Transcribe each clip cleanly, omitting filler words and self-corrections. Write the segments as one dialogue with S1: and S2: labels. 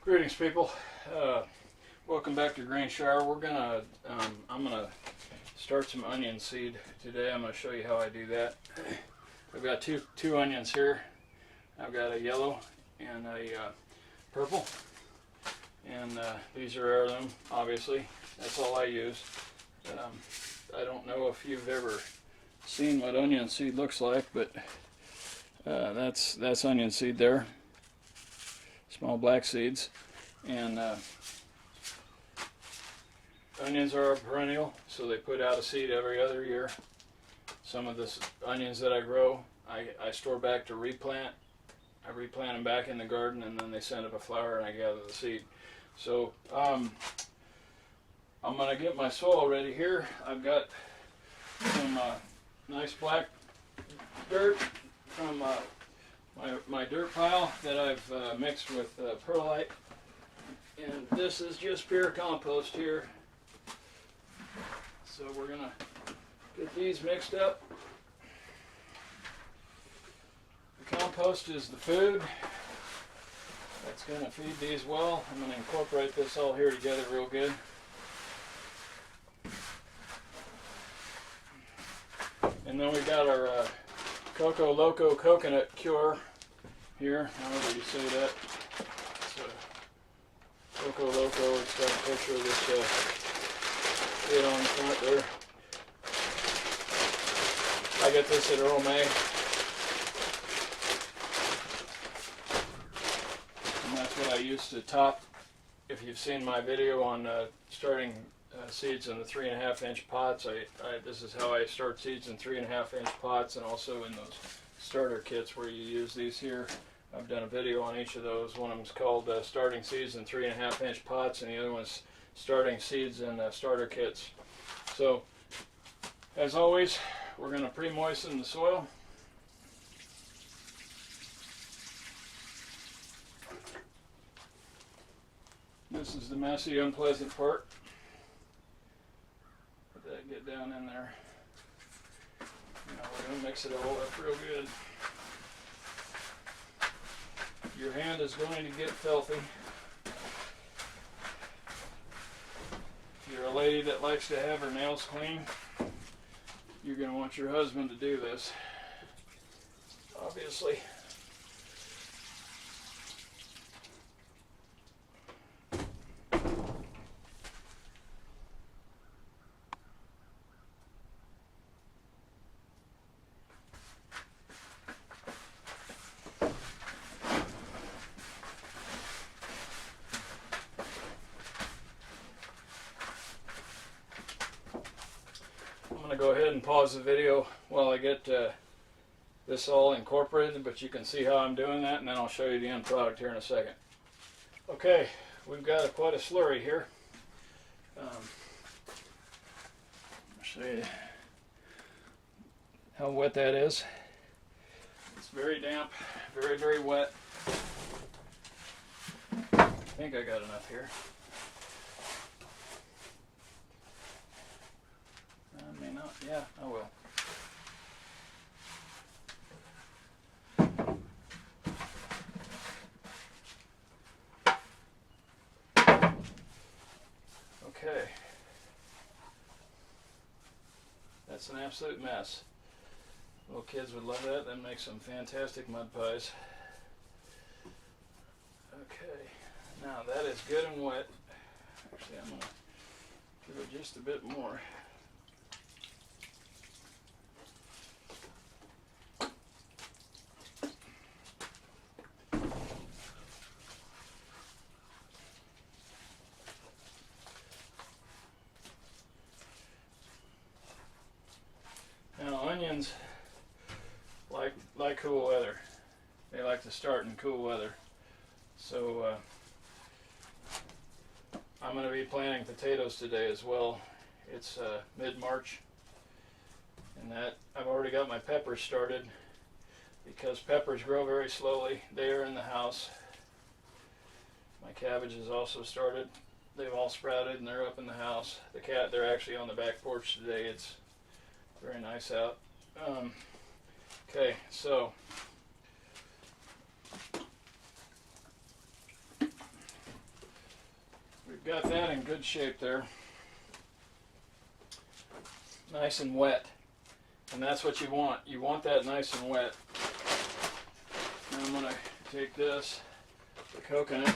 S1: Greetings, people. Welcome back to Grain Shower. I'm gonna start some onion seed today. I'm gonna show you how I do that. I've got two onions here. I've got a yellow and a purple, and these are heirloom. Obviously, that's all I use. I don't know if you've ever seen what onion seed looks like, but that's onion seed there. Small black seeds, and onions are a perennial, so they put out a seed every other year. Some of the onions that I grow, I store back to replant. I replant them back in the garden, and then they send up a flower, and I gather the seed. So I'm going to get my soil ready here. I've got some nice black dirt from my dirt pile that I've mixed with perlite, and this is just pure compost here. So we're gonna get these mixed up. The compost is the food that's gonna feed these well. I'm gonna incorporate this all here together real good. And then we got our Coco Loco coconut cure here, however you say that. It's Coco Loco. It's got a picture of this kid on the front there. I get this at Earl May, and that's what I use to top. If you've seen my video on starting seeds in the 3.5-inch pots, this is how I start seeds in 3.5-inch pots, and also in those starter kits where you use these here. I've done a video on each of those. One of them is called starting seeds in 3.5-inch pots, and the other one's starting seeds in starter kits. So, as always, we're going to pre-moisten the soil. This is the messy, unpleasant part. Let that get down in there. Now we're going to mix it all up real good. Your hand is going to get filthy. If you're a lady that likes to have her nails clean, you're going to want your husband to do this, obviously. I'm going to go ahead and pause the video while I get this all incorporated, but you can see how I'm doing that, and then I'll show you the end product here in a second. Okay, we've got quite a slurry here. I'll show you how wet that is. It's very damp, very, very wet. I think I got enough here. I may not. Yeah, I will. Okay. That's an absolute mess. Little kids would love that. That makes some fantastic mud pies. Okay. Now that is good and wet. Actually, I'm going to give it just a bit more. Now onions like cool weather. They like to start in cool weather. So I'm going to be planting potatoes today as well. It's mid-March, and that I've already got my peppers started because peppers grow very slowly. They are in the house. My cabbage has also started. They've all sprouted and they're up in the house. They're actually on the back porch today. It's very nice out. Okay, so got that in good shape there. Nice and wet. And that's what you want. You want that nice and wet. Now I'm going to take this, the coconut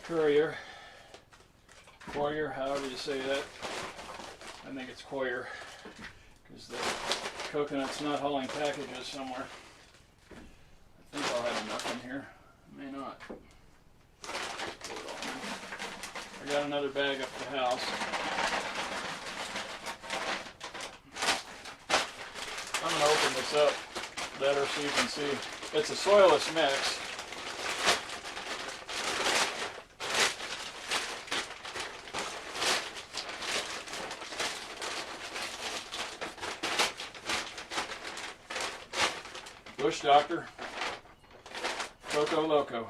S1: courier, however you say that. I think it's courier, because the coconut's not hauling packages somewhere. I think I'll have enough in here. I may not. I got another bag up at the house. I'm going to open this up better so you can see. It's a soilless mix. Bush Doctor, Coco Loco.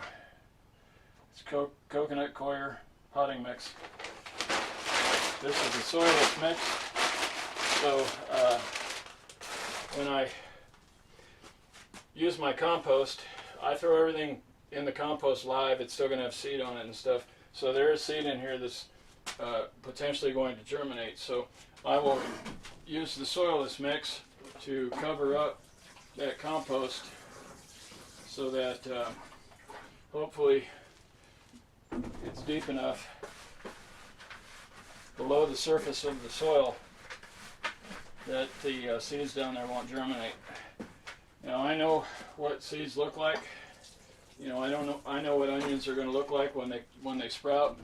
S1: It's coconut coir potting mix. This is a soilless mix, so when I use my compost, I throw everything in the compost live. It's still going to have seed on it and stuff. So there is seed in here that's potentially going to germinate. So I will use the soilless mix to cover up that compost so that hopefully it's deep enough below the surface of the soil that the seeds down there won't germinate. Now I know what seeds look like. You know, I know what onions are going to look like when they sprout.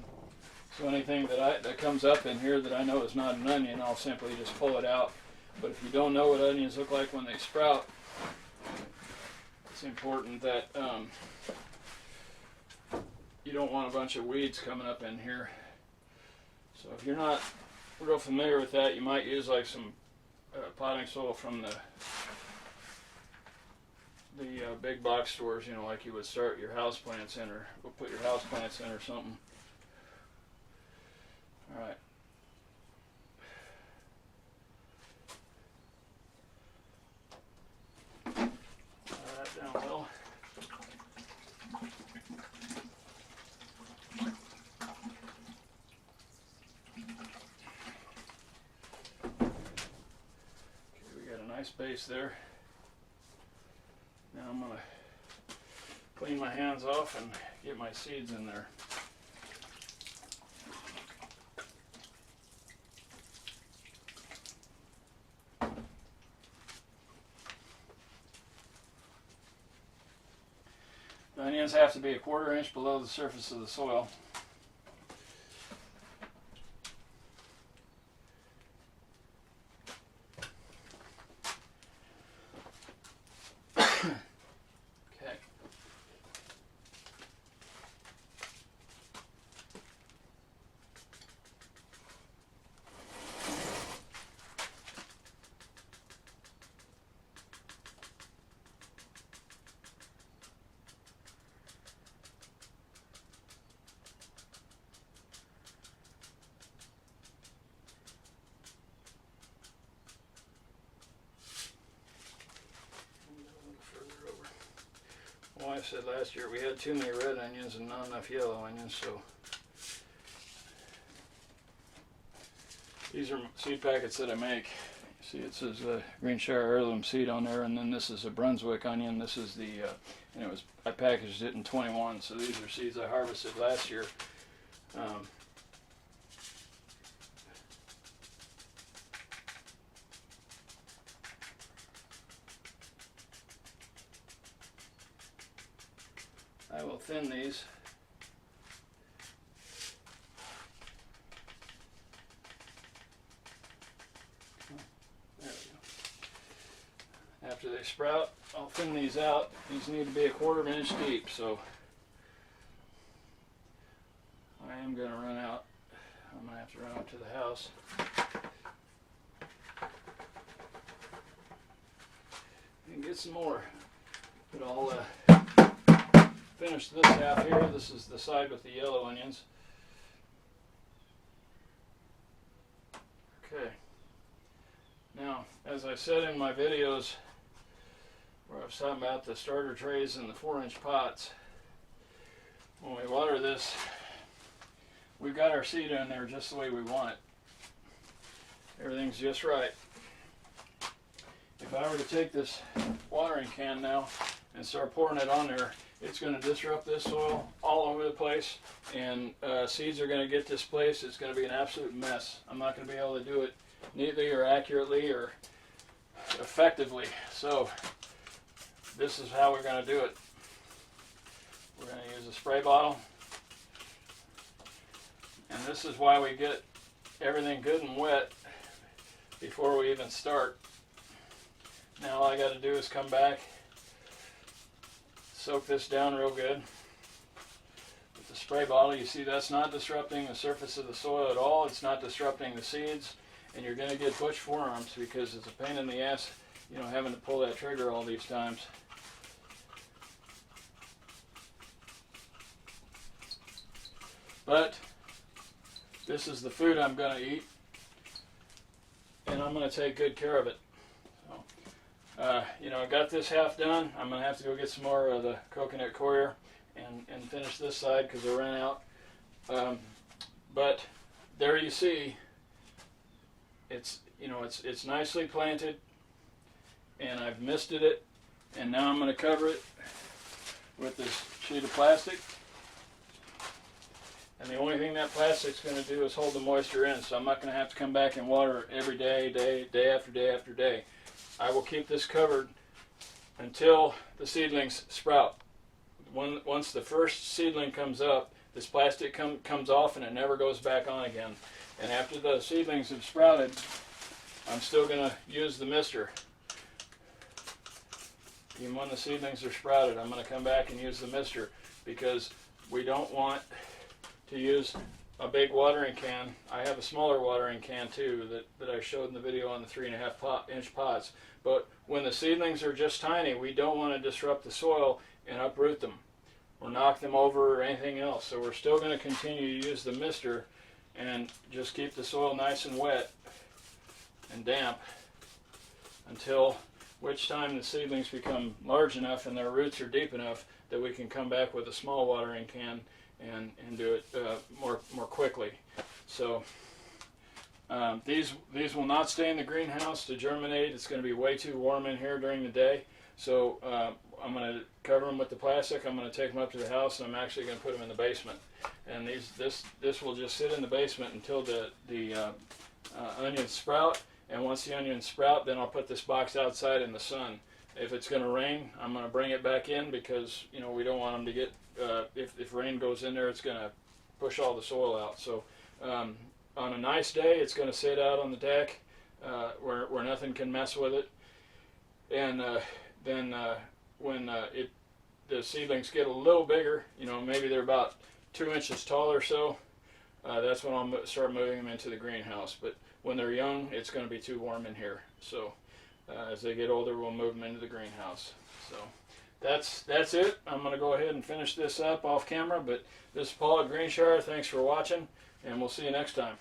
S1: So anything that comes up in here that I know is not an onion, I'll simply just pull it out. But if you don't know what onions look like when they sprout, it's important that you don't want a bunch of weeds coming up in here. So if you're not real familiar with that, you might use like some potting soil from the big box stores, you know, like you would start your house plants in, or put your house plants in or something. All right. That down well. Nice base there. Now I'm going to clean my hands off and get my seeds in there. The onions have to be a 1/4 inch below the surface of the soil. My wife said last year we had too many red onions and not enough yellow onions, so these are seed packets that I make. See, it says Greenshire heirloom seed on there, and then this is a Brunswick onion. This is the, and I packaged it in 21, so these are seeds I harvested last year. I will thin these. There we go. After they sprout, I'll thin these out. These need to be a 1/4 inch deep, so I am going to run out. I'm going to have to run up to the house. And get some more. But I'll finish this half here. This is the side with the yellow onions. Okay. Now, as I said in my videos where I was talking about the starter trays and the 4-inch pots, when we water this we've got our seed in there just the way we want it. Everything's just right. If I were to take this watering can now and start pouring it on there, it's going to disrupt this soil all over the place, and seeds are going to get displaced. It's going to be an absolute mess. I'm not going to be able to do it neatly or accurately or effectively. So this is how we're going to do it. We're going to use a spray bottle, and this is why we get everything good and wet before we even start. Now all I got to do is come back, soak this down real good with the spray bottle. You see, that's not disrupting the surface of the soil at all. It's not disrupting the seeds, and you're going to get bush forearms because it's a pain in the ass, you know, having to pull that trigger all these times. But this is the food I'm going to eat, and I'm going to take good care of it. You know, I got this half done. I'm going to have to go get some more of the coconut coir and finish this side because I ran out. But there you see, it's, you know, it's nicely planted, and I've misted it, and now I'm going to cover it with this sheet of plastic. And the only thing that plastic's going to do is hold the moisture in, so I'm not going to have to come back and water every day, day after day after day. I will keep this covered until the seedlings sprout. Once the first seedling comes up, this plastic comes off and it never goes back on again. And after the seedlings have sprouted, I'm still going to use the mister. Even when the seedlings are sprouted, I'm going to come back and use the mister, because we don't want to use a big watering can. I have a smaller watering can too that I showed in the video on the 3.5-inch pots. But when the seedlings are just tiny, we don't want to disrupt the soil and uproot them or knock them over or anything else. So we're still going to continue to use the mister and just keep the soil nice and wet and damp until which time the seedlings become large enough and their roots are deep enough that we can come back with a small watering can and do it more quickly. So these will not stay in the greenhouse to germinate. It's going to be way too warm in here during the day. So I'm going to cover them with the plastic. I'm going to take them up to the house, and I'm actually going to put them in the basement. And this will just sit in the basement until the onions sprout. And once the onions sprout, then I'll put this box outside in the sun. If it's going to rain, I'm going to bring it back in, because, you know, we don't want them to get, if rain goes in there, it's going to push all the soil out. So on a nice day, it's going to sit out on the deck where nothing can mess with it. And then when the seedlings get a little bigger, you know, maybe they're about 2 inches tall or so, that's when I'll start moving them into the greenhouse. But when they're young, it's going to be too warm in here. So as they get older, we'll move them into the greenhouse. So that's it. I'm going to go ahead and finish this up off camera. But this is Paul at Greenshire. Thanks for watching, and we'll see you next time.